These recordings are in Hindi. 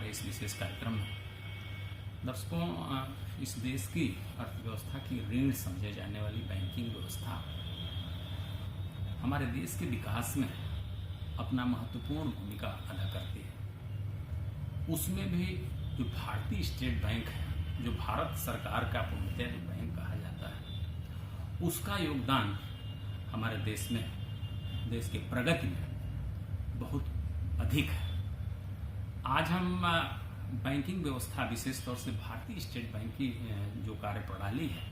हमारे इस विशेष कार्यक्रम में। दर्शकों, इस देश की अर्थव्यवस्था की रीढ़ समझे जाने वाली बैंकिंग व्यवस्था हमारे देश के विकास में अपना महत्वपूर्ण भूमिका अदा करती है। उसमें भी जो भारतीय स्टेट बैंक है, जो भारत सरकार का पूर्णतः बैंक कहा जाता है, उसका योगदान हमारे देश में, देश की प्रगति में बहुत अधिक है। आज हम बैंकिंग व्यवस्था, विशेष तौर से भारतीय स्टेट बैंक की जो कार्य प्रणाली है,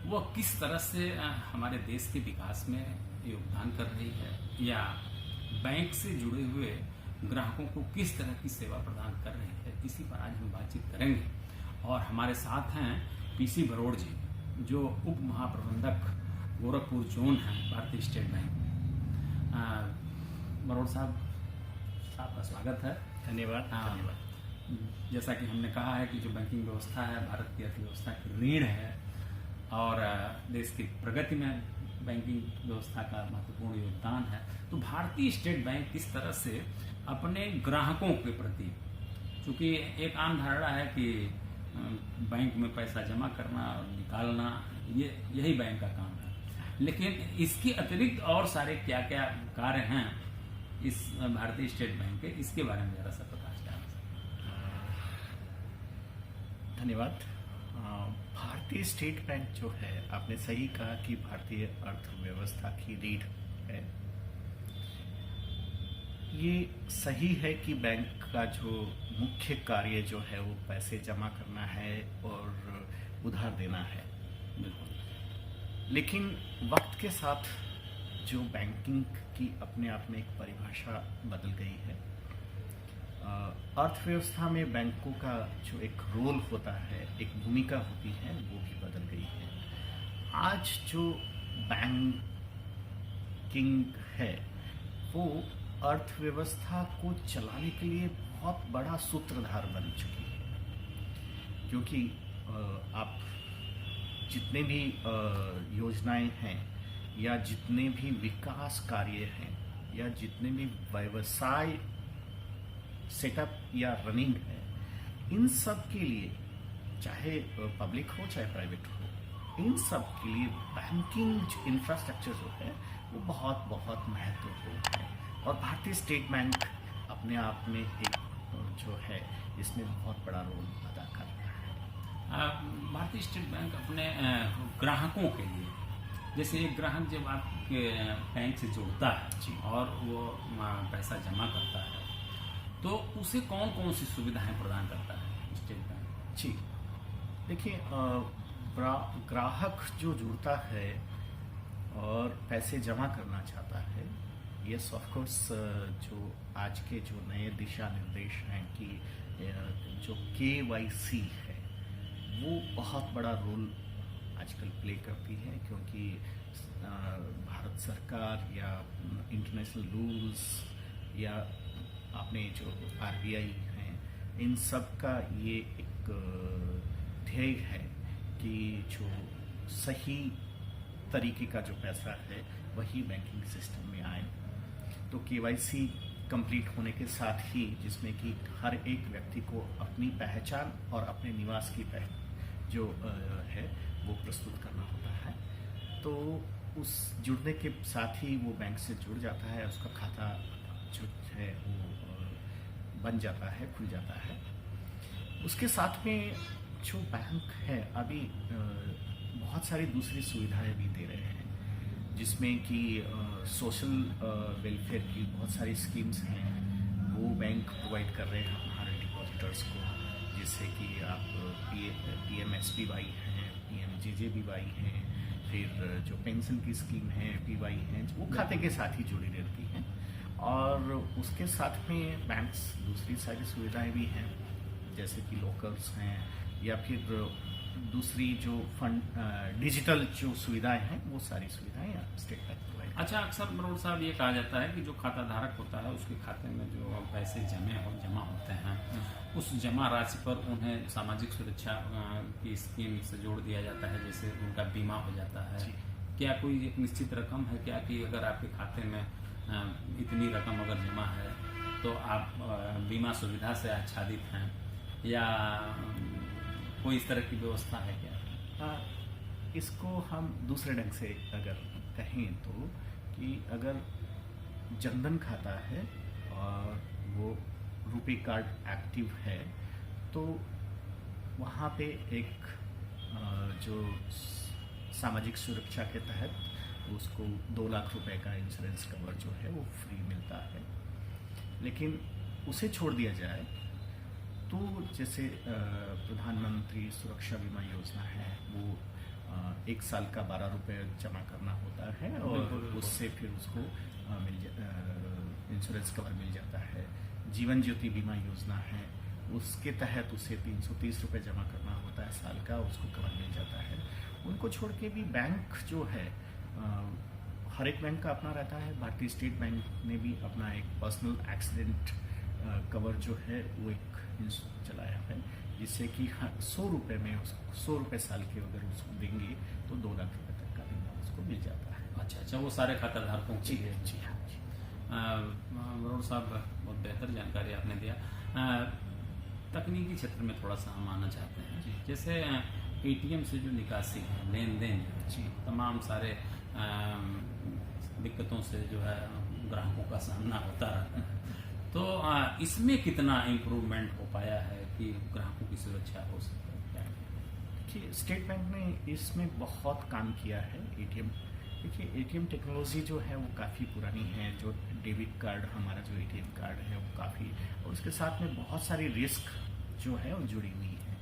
वह किस तरह से हमारे देश के विकास में योगदान कर रही है, या बैंक से जुड़े हुए ग्राहकों को किस तरह की सेवा प्रदान कर रही है, इसी पर आज हम बातचीत करेंगे। और हमारे साथ हैं पीसी बरोड़ जी, जो उप महाप्रबंधक गोरखपुर जोन है भारतीय स्टेट बैंक। बरोड़ साहब, आपका स्वागत है। धन्यवाद। जैसा कि हमने कहा है कि जो बैंकिंग व्यवस्था है भारत की अर्थव्यवस्था की रीढ़ है, और देश की प्रगति में बैंकिंग व्यवस्था का महत्वपूर्ण योगदान है। तो भारतीय स्टेट बैंक किस तरह से अपने ग्राहकों के प्रति, चूंकि एक आम धारणा है कि बैंक में पैसा जमा करना और निकालना यही बैंक का काम है, लेकिन इसके अतिरिक्त और सारे क्या क्या कार्य हैं इस भारतीय स्टेट बैंक के, इसके बारे में जरा सा प्रकाश डालें। धन्यवाद। भारतीय स्टेट बैंक जो है, आपने सही कहा कि भारतीय अर्थव्यवस्था की रीढ़ है। ये सही है कि बैंक का जो मुख्य कार्य जो है वो पैसे जमा करना है और उधार देना है। लेकिन वक्त के साथ जो बैंकिंग की अपने आप में एक परिभाषा बदल गई है। अर्थव्यवस्था में बैंकों का जो एक रोल होता है, एक भूमिका होती है, वो भी बदल गई है। आज जो बैंकिंग है वो अर्थव्यवस्था को चलाने के लिए बहुत बड़ा सूत्रधार बन चुकी है, क्योंकि आप जितने भी योजनाएं हैं, या जितने भी विकास कार्य हैं, या जितने भी व्यवसाय सेटअप या रनिंग है, इन सब के लिए, चाहे पब्लिक हो चाहे प्राइवेट हो, इन सब के लिए बैंकिंग इंफ्रास्ट्रक्चर जो है वो बहुत बहुत महत्वपूर्ण है। और भारतीय स्टेट बैंक अपने आप में एक जो है इसमें बहुत बड़ा रोल अदा कर रहा है। भारतीय स्टेट बैंक अपने ग्राहकों के लिए, जैसे एक ग्राहक जब आपके बैंक से जुड़ता है और वो पैसा जमा करता है, तो उसे कौन कौन सी सुविधाएं प्रदान करता है स्टेट बैंक? जी, देखिए, ग्राहक जो जुड़ता है और पैसे जमा करना चाहता है, यस ऑफ कोर्स, जो आज के जो नए दिशा निर्देश हैं कि जो KYC है वो बहुत बड़ा रोल आजकल प्ले करती है, क्योंकि भारत सरकार या इंटरनेशनल रूल्स या अपने जो RBI हैं, इन सब का ये एक ध्येय है कि जो सही तरीके का जो पैसा है वही बैंकिंग सिस्टम में आए। तो KYC कंप्लीट होने के साथ ही, जिसमें कि हर एक व्यक्ति को अपनी पहचान और अपने निवास की जो है वो प्रस्तुत करना होता है, तो उस जुड़ने के साथ ही वो बैंक से जुड़ जाता है, उसका खाता जो है वो बन जाता है, खुल जाता है। उसके साथ में जो बैंक है अभी बहुत सारी दूसरी सुविधाएं भी दे रहे हैं, जिसमें कि सोशल वेलफेयर की बहुत सारी स्कीम्स हैं, वो बैंक प्रोवाइड कर रहे हैं हमारे डिपॉजिटर्स को, जैसे कि आप PMSBY हैं, PMJJBY हैं, फिर जो पेंशन की स्कीम है PY हैं, वो खाते के साथ ही जुड़ी रहती हैं। और उसके साथ में बैंक्स दूसरी सारी सुविधाएं भी हैं, जैसे कि लॉकर्स हैं, या फिर दूसरी जो फंड डिजिटल जो सुविधाएं हैं, वो सारी सुविधाएं स्टेट बैंक प्रोवाइड। अच्छा, अक्सर बरोड़ साहब ये कहा जाता है कि जो खाता धारक होता है उसके खाते में जो पैसे जमा होते हैं, उस जमा राशि पर उन्हें सामाजिक सुरक्षा की स्कीम से जोड़ दिया जाता है, जैसे उनका बीमा हो जाता है। क्या कोई एक निश्चित रकम है क्या कि अगर आपके खाते में इतनी रकम अगर जमा है तो आप बीमा सुविधा से आच्छादित हैं या कोई इस तरह की व्यवस्था है क्या? इसको हम दूसरे ढंग से अगर कहें तो कि अगर जनधन खाता है और वो रुपे कार्ड एक्टिव है तो वहाँ पे एक जो सामाजिक सुरक्षा के तहत उसको 2 लाख रुपए का इंश्योरेंस कवर जो है वो फ्री मिलता है। लेकिन उसे छोड़ दिया जाए तो जैसे प्रधानमंत्री सुरक्षा बीमा योजना है वो 1 साल का 12 रुपये जमा करना होता है और उससे फिर उसको इंश्योरेंस कवर मिल जाता है। जीवन ज्योति बीमा योजना है उसके तहत उसे 330 रुपये जमा करना होता है साल का, उसको कवर मिल जाता है। उनको छोड़ के भी बैंक जो है हर एक बैंक का अपना रहता है। भारतीय स्टेट बैंक ने भी अपना एक पर्सनल एक्सीडेंट कवर जो है वो एक चलाया है जिससे कि 100 रुपये में उसको 100 रुपये साल के अगर उसको देंगे तो 2 लाख रुपये तक का बीमा उसको मिल जाता है। अच्छा, वो सारे खाता धारकों के लिए। जी हाँ जी। वरुण साहब, बहुत बेहतर जानकारी आपने दिया। तकनीकी क्षेत्र में थोड़ा सा हम आना चाहते हैं। जैसे एटीएम से जो निकासी है, लेन देन, तमाम सारे दिक्कतों से जो है ग्राहकों का सामना होता रहता है, तो इसमें कितना इम्प्रूवमेंट हो पाया है कि ग्राहकों की सुरक्षा हो सके? देखिए, स्टेट बैंक ने इसमें बहुत काम किया है। एटीएम, देखिए एटीएम टेक्नोलॉजी जो है वो काफ़ी पुरानी है। जो डेबिट कार्ड, हमारा जो एटीएम कार्ड है वो काफ़ी, और उसके साथ में बहुत सारी रिस्क जो है वो जुड़ी हुई है।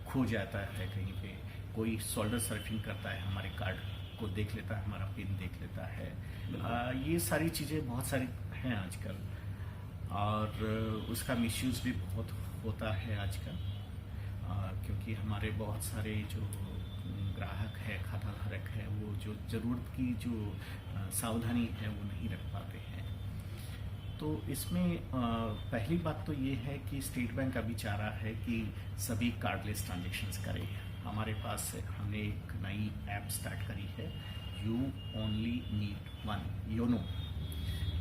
खो जाता है कहीं पे, कोई शोल्डर सर्फिंग करता है, हमारे कार्ड को देख लेता है, हमारा पिन देख लेता है। ये सारी चीज़ें बहुत सारी हैं आजकल, और उसका मिसयूज़ भी बहुत होता है आजकल, क्योंकि हमारे बहुत सारे जो ग्राहक है, खाता धारक है, वो जो ज़रूरत की जो सावधानी है वो नहीं रख पाते हैं। तो इसमें पहली बात तो ये है कि स्टेट बैंक अभी चाह रहा है कि सभी कार्डलेस ट्रांजेक्शन्स करें। हमारे पास हमने एक नई ऐप स्टार्ट करी है, you only need one,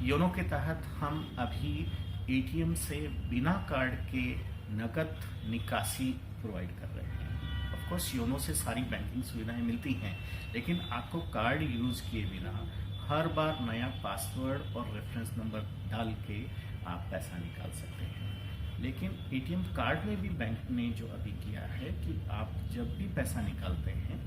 YONO के तहत हम अभी एटीएम से बिना कार्ड के नकद निकासी प्रोवाइड कर रहे हैं। ऑफ कोर्स योनो से सारी बैंकिंग सुविधाएं मिलती हैं, लेकिन आपको कार्ड यूज़ किए बिना हर बार नया पासवर्ड और रेफरेंस नंबर डाल के आप पैसा निकाल सकते हैं। लेकिन एटीएम कार्ड में भी बैंक ने जो अभी किया है कि आप जब भी पैसा निकालते हैं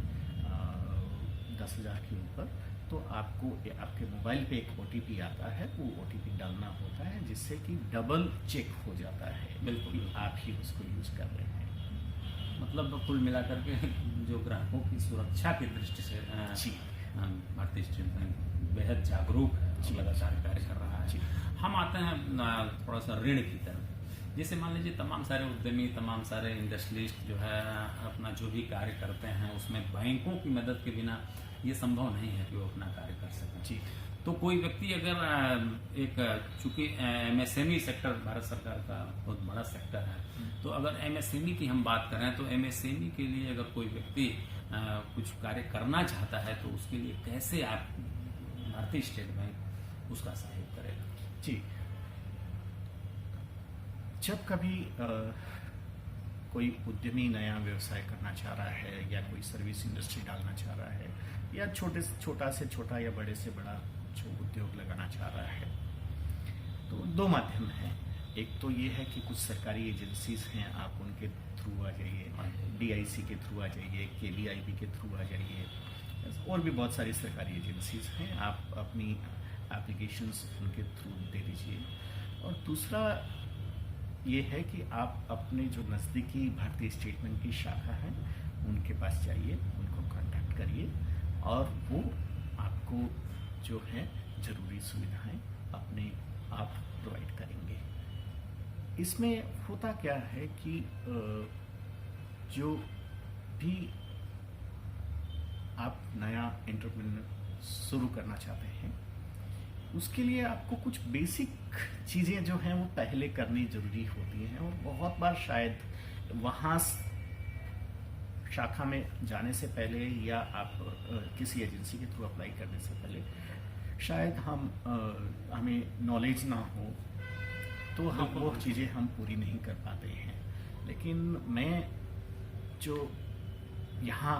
10,000 के ऊपर, तो आपको आपके मोबाइल पे एक OTP आता है, वो OTP डालना होता है, जिससे कि डबल चेक हो जाता है बिल्कुल आप ही उसको यूज़ कर रहे हैं। मतलब कुल मिलाकर के जो ग्राहकों की सुरक्षा की दृष्टि से भारतीय स्टेट बैंक बेहद जागरूक है, लगातार कार्य कर रहा है। हम आते हैं थोड़ा सा ऋण की तरफ। जैसे मान लीजिए तमाम सारे उद्यमी, तमाम सारे इंडस्ट्रियलिस्ट जो है अपना जो भी कार्य करते हैं उसमें बैंकों की मदद के बिना ये संभव नहीं है कि वो अपना कार्य कर सकें। तो कोई व्यक्ति अगर एक, चूंकि MSME सेक्टर भारत सरकार का बहुत बड़ा सेक्टर है, तो अगर MSME की हम बात करें तो MSME के लिए अगर कोई व्यक्ति कुछ कार्य करना चाहता है तो उसके लिए कैसे आप भारतीय स्टेट बैंक उसका सहयोग करेगा? जी, जब कभी कोई उद्यमी नया व्यवसाय करना चाह रहा है या कोई सर्विस इंडस्ट्री डालना चाह रहा है या छोटा से छोटा या बड़े से बड़ा जो उद्योग लगाना चाह रहा है, तो 2 माध्यम हैं। एक तो ये है कि कुछ सरकारी एजेंसीज हैं, आप उनके थ्रू आ जाइए, DIC के थ्रू आ जाइए, KVIB के थ्रू आ जाइए, और भी बहुत सारी सरकारी एजेंसीज हैं, आप अपनी एप्लीकेशंस उनके थ्रू दे दीजिए। और दूसरा ये है कि आप अपने जो नज़दीकी भारतीय स्टेट बैंक की शाखा है उनके पास जाइए, उनको कांटेक्ट करिए और वो आपको जो है ज़रूरी सुविधाएं अपने आप प्रोवाइड करेंगे। इसमें होता क्या है कि जो भी आप नया एंटरप्रेन्योर शुरू करना चाहते हैं उसके लिए आपको कुछ बेसिक चीज़ें जो हैं वो पहले करनी ज़रूरी होती हैं, और बहुत बार शायद वहाँ शाखा में जाने से पहले या आप किसी एजेंसी के थ्रू अप्लाई करने से पहले शायद हमें नॉलेज ना हो तो हम बिल्कुल, वो बिल्कुल। चीज़ें हम पूरी नहीं कर पाते हैं। लेकिन मैं जो यहाँ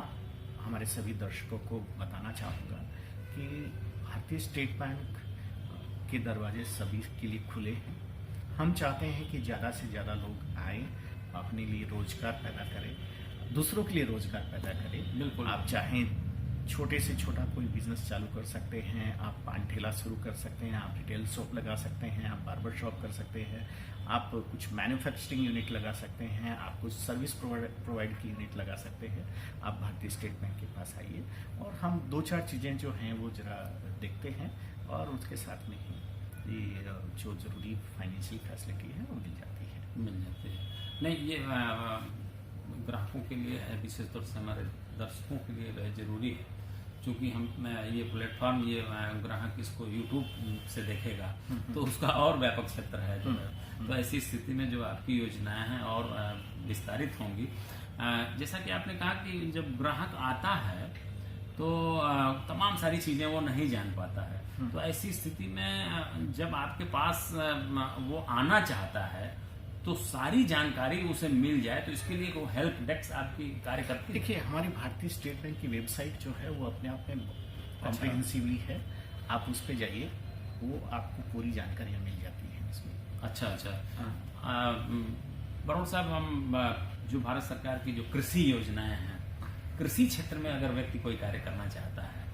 हमारे सभी दर्शकों को बताना चाहूँगा कि भारतीय स्टेट बैंक के दरवाजे सभी के लिए खुले हैं। हम चाहते हैं कि ज़्यादा से ज़्यादा लोग आए, अपने लिए रोज़गार पैदा करें, दूसरों के लिए रोज़गार पैदा करें। बिल्कुल। आप चाहें छोटे से छोटा कोई बिजनेस चालू कर सकते हैं, आप पान ठेला शुरू कर सकते हैं, आप रिटेल शॉप लगा सकते हैं, आप बार्बर शॉप कर सकते हैं, आप कुछ मैन्युफैक्चरिंग यूनिट लगा सकते हैं, आप कुछ सर्विस प्रोवाइड की यूनिट लगा सकते हैं। आप भारतीय स्टेट बैंक के पास आइए और हम दो चार चीज़ें जो हैं वो ज़रा देखते हैं और उसके साथ में ही ये जो ज़रूरी फाइनेंशियल फैसिलिटी है वो मिल जाती है। मिल जाती है। नहीं, ये ग्राहकों के लिए है, विशेष तौर से हमारे दर्शकों के लिए वह जरूरी है, क्योंकि हम ये प्लेटफॉर्म, ये ग्राहक इसको यूट्यूब से देखेगा तो उसका और व्यापक क्षेत्र है जो है। तो ऐसी स्थिति में जो आपकी योजनाएं हैं और विस्तारित होंगी। जैसा कि आपने कहा कि जब ग्राहक आता है तो तमाम सारी चीज़ें वो नहीं जान पाता है, तो ऐसी स्थिति में जब आपके पास वो आना चाहता है तो सारी जानकारी उसे मिल जाए, तो इसके लिए कोई हेल्प डेस्क आपकी कार्य करती है? देखिए, हमारी भारतीय स्टेट बैंक की वेबसाइट जो है वो अपने आप में कॉम्प्रिहेंसिवली है। आप उस पर जाइए, वो आपको पूरी जानकारियाँ मिल जाती हैं इसमें। अच्छा अच्छा। हाँ। बरोड़ साहब, हम जो भारत सरकार की जो कृषि योजनाएं हैं, कृषि क्षेत्र में अगर व्यक्ति कोई कार्य करना चाहता है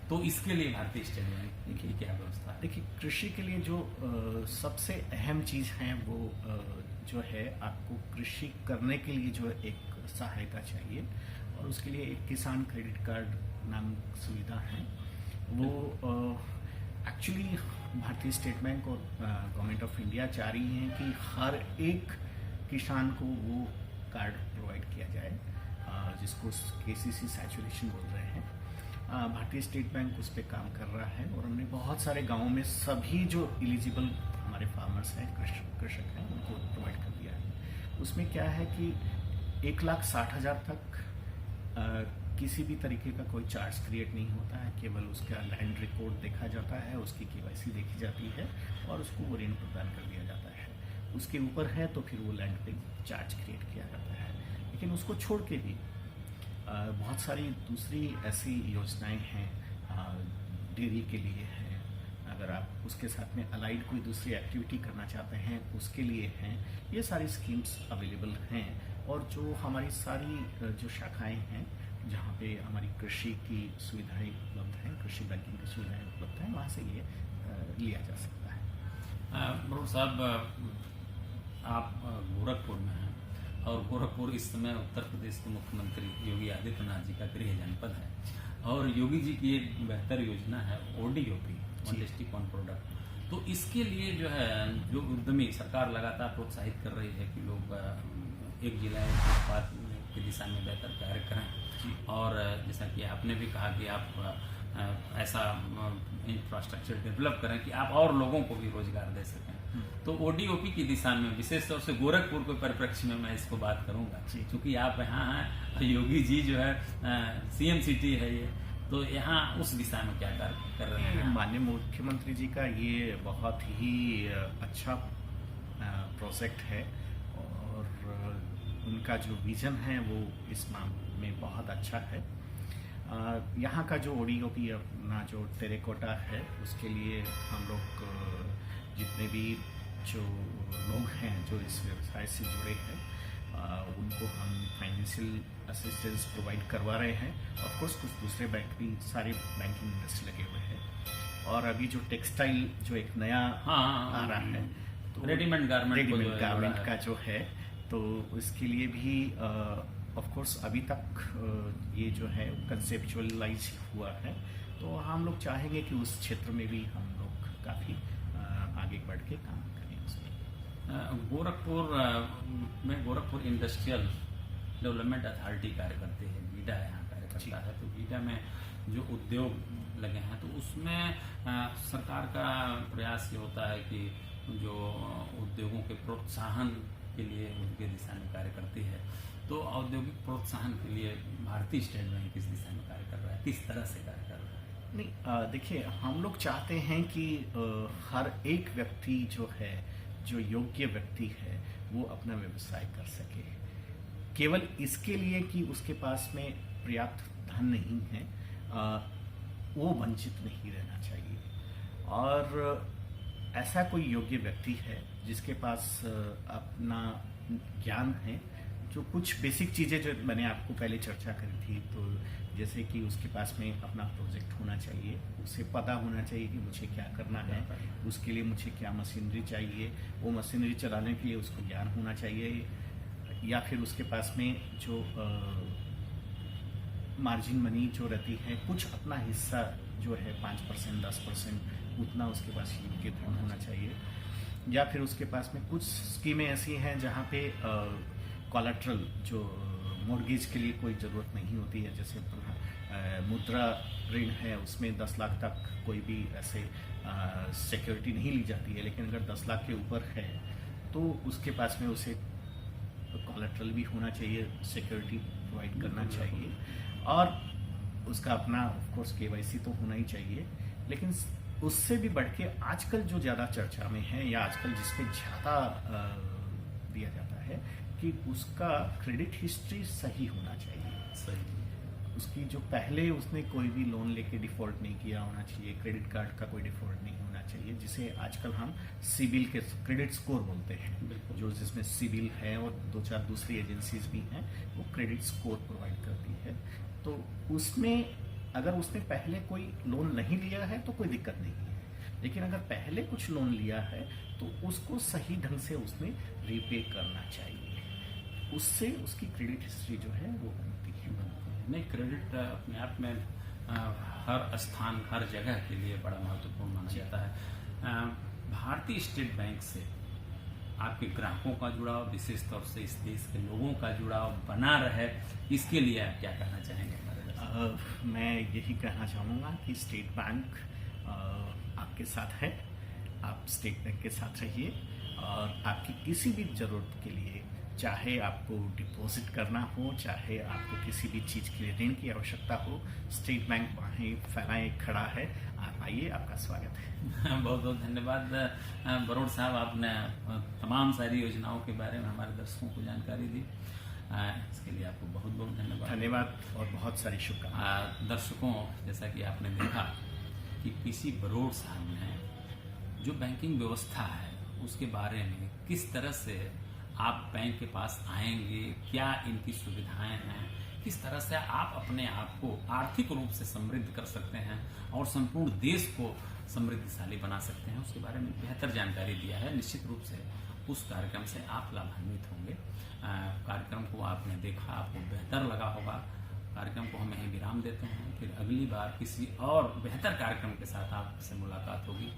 तो इसके लिए भारतीय स्टेट बैंक की क्या व्यवस्था है? देखिए, कृषि के लिए जो सबसे अहम चीज़ है वो जो है, आपको कृषि करने के लिए जो एक सहायता चाहिए और उसके लिए एक किसान क्रेडिट कार्ड नाम सुविधा है। वो एक्चुअली भारतीय स्टेट बैंक और गवर्नमेंट ऑफ इंडिया चाह रही हैं कि हर एक किसान को वो कार्ड प्रोवाइड किया जाए, जिसको केसीसी सैचुरेशन बोल रहे हैं। भारतीय स्टेट बैंक उस पर काम कर रहा है और हमने बहुत सारे गांवों में सभी जो एलिजिबल हमारे फार्मर्स हैं, कृषक हैं, उनको प्रोवाइड कर दिया है। उसमें क्या है कि 1,60,000 तक किसी भी तरीके का कोई चार्ज क्रिएट नहीं होता है, केवल उसका लैंड रिकॉर्ड देखा जाता है, उसकी केवाईसी देखी जाती है और उसको वो ऋण प्रदान कर दिया जाता है। उसके ऊपर है तो फिर वो लैंड पे चार्ज क्रिएट किया जाता है। लेकिन उसको छोड़ के भी बहुत सारी दूसरी ऐसी योजनाएं हैं, डेयरी के लिए है, अगर आप उसके साथ में अलाइड कोई दूसरी एक्टिविटी करना चाहते हैं उसके लिए हैं। ये सारी स्कीम्स अवेलेबल हैं और जो हमारी सारी जो शाखाएं हैं जहाँ पे हमारी कृषि की सुविधाएं उपलब्ध हैं, कृषि बैंकिंग की सुविधाएं उपलब्ध हैं, वहाँ से ये लिया जा सकता है। बरोड़ साहब, आप गोरखपुर में हैं और गोरखपुर इस समय उत्तर प्रदेश के मुख्यमंत्री योगी आदित्यनाथ जी का गृह जनपद है और योगी जी की एक बेहतर योजना है ODOP, one district one product. तो इसके लिए जो है, जो उद्यमी, सरकार लगातार प्रोत्साहित कर रही है कि लोग एक जिला एक उत्पाद की दिशा में बेहतर कार्य करें। और जैसा कि आपने भी कहा कि आप ऐसा इंफ्रास्ट्रक्चर डेवलप करें कि आप और लोगों को भी रोजगार दे सकें। तो ODOP की दिशा में विशेष तौर से गोरखपुर के परिप्रेक्ष्य में मैं इसको बात करूंगा, क्योंकि आप यहाँ हैं, योगी जी जो है CM सिटी है ये, तो यहाँ उस दिशा में क्या कार्य कर रहे हैं? माननीय मुख्यमंत्री जी का ये बहुत ही अच्छा प्रोजेक्ट है और उनका जो विजन है वो इस मामले में बहुत अच्छा है। यहाँ का जो ODOP अपना जो टेरेकोटा है, उसके लिए हम लोग जितने भी जो लोग हैं जो इस व्यवसाय से जुड़े हैं, उनको हम फाइनेंशियल असिस्टेंस प्रोवाइड करवा रहे हैं। ऑफ कोर्स कुछ दूसरे बैंक भी, सारे बैंकिंग इंडस्ट्री लगे हुए हैं। और अभी जो टेक्सटाइल जो एक नया आ रहा है, तो रेडीमेड गारमेंट का जो है, तो इसके लिए भी ऑफ कोर्स अभी तक ये जो है कंसेप्चुअलाइज हुआ है। तो हम लोग चाहेंगे कि उस क्षेत्र में भी हम लोग काफ़ी आगे बढ़ के काम करें उसमें। गोरखपुर इंडस्ट्रियल डेवलपमेंट अथॉरिटी कार्य करती है, गीडा यहाँ कार्य करता है। तो गीडा में जो उद्योग लगे हैं, तो उसमें सरकार का प्रयास ये होता है कि जो उद्योगों के प्रोत्साहन के लिए उनके दिशा में कार्य करती है। तो औद्योगिक प्रोत्साहन के लिए भारतीय स्टेट बैंक किस दिशा में कार्य कर रहा है, किस तरह से कार्य कर रहा है? नहीं, देखिए, हम लोग चाहते हैं कि हर एक व्यक्ति जो है, जो योग्य व्यक्ति है वो अपना व्यवसाय कर सके। केवल इसके लिए कि उसके पास में पर्याप्त धन नहीं है, वो वंचित नहीं रहना चाहिए। और ऐसा कोई योग्य व्यक्ति है जिसके पास अपना ज्ञान है, जो कुछ बेसिक चीज़ें जो मैंने आपको पहले चर्चा करी थी, तो जैसे कि उसके पास में अपना प्रोजेक्ट होना चाहिए, उसे पता होना चाहिए कि मुझे क्या करना है, उसके लिए मुझे क्या मशीनरी चाहिए, वो मशीनरी चलाने के लिए उसको ज्ञान होना चाहिए, या फिर उसके पास में जो मार्जिन मनी जो रहती है, कुछ अपना हिस्सा जो है 5% 10% उतना उसके पास योग्य धन होना चाहिए, या फिर उसके पास में कुछ स्कीमें ऐसी हैं जहाँ पे कोलैटरल जो मॉर्गेज के लिए कोई ज़रूरत नहीं होती है, जैसे मुद्रा ऋण है, उसमें 10 लाख तक कोई भी ऐसे सिक्योरिटी नहीं ली जाती है, लेकिन अगर 10 लाख के ऊपर है तो उसके पास में उसे कोलैटरल भी होना चाहिए, सिक्योरिटी प्रोवाइड करना चाहिए, और उसका अपना ऑफ कोर्स केवाईसी तो होना ही चाहिए। लेकिन उससे भी बढ़ के आजकल जो ज़्यादा चर्चा में है, या आजकल जिसपे ज़्यादा दिया जाता है कि उसका क्रेडिट हिस्ट्री सही होना चाहिए। सही, उसकी जो पहले उसने कोई भी लोन लेके डिफ़ॉल्ट नहीं किया होना चाहिए, क्रेडिट कार्ड का कोई डिफ़ॉल्ट नहीं होना चाहिए, जिसे आजकल हम सिबिल के क्रेडिट स्कोर बोलते हैं, जो जिसमें सिबिल है और 2-4 दूसरी एजेंसीज भी हैं, वो क्रेडिट स्कोर प्रोवाइड करती है। तो उसमें अगर उसने पहले कोई लोन नहीं लिया है तो कोई दिक्कत नहीं है, लेकिन अगर पहले कुछ लोन लिया है तो उसको सही ढंग से उसने रीपे करना चाहिए, उससे उसकी क्रेडिट हिस्ट्री जो है वो बनती है। नहीं, क्रेडिट अपने आप में हर स्थान हर जगह के लिए बड़ा महत्वपूर्ण माना जाता है। भारतीय स्टेट बैंक से आपके ग्राहकों का जुड़ाव, विशेष तौर से इस देश के लोगों का जुड़ाव बना रहे, इसके लिए आप क्या कहना चाहेंगे? मैं यही कहना चाहूँगा कि स्टेट बैंक आपके साथ है, आप स्टेट बैंक के साथ रहिए, और आपकी किसी भी ज़रूरत के लिए, चाहे आपको डिपॉजिट करना हो, चाहे आपको किसी भी चीज़ के लिए ऋण की आवश्यकता हो, स्टेट बैंक वहीं फैलाए खड़ा है। आप आइए, आपका स्वागत है। बहुत बहुत धन्यवाद बरोड़ साहब, आपने तमाम सारी योजनाओं के बारे में हमारे दर्शकों को जानकारी दी, इसके लिए आपको बहुत बहुत धन्यवाद और बहुत सारी शुभकामनाएं। दर्शकों, जैसा कि आपने देखा कि पीसी बरोड़ साहब ने जो बैंकिंग व्यवस्था है उसके बारे में, किस तरह से आप बैंक के पास आएंगे, क्या इनकी सुविधाएं हैं, किस तरह से आप अपने आप को आर्थिक रूप से समृद्ध कर सकते हैं और संपूर्ण देश को समृद्धशाली बना सकते हैं, उसके बारे में बेहतर जानकारी दिया है। निश्चित रूप से उस कार्यक्रम से आप लाभान्वित होंगे। कार्यक्रम को आपने देखा, आपको बेहतर लगा होगा। कार्यक्रम को हम यहीं विराम देते हैं, फिर अगली बार किसी और बेहतर कार्यक्रम के साथ आपसे मुलाकात होगी।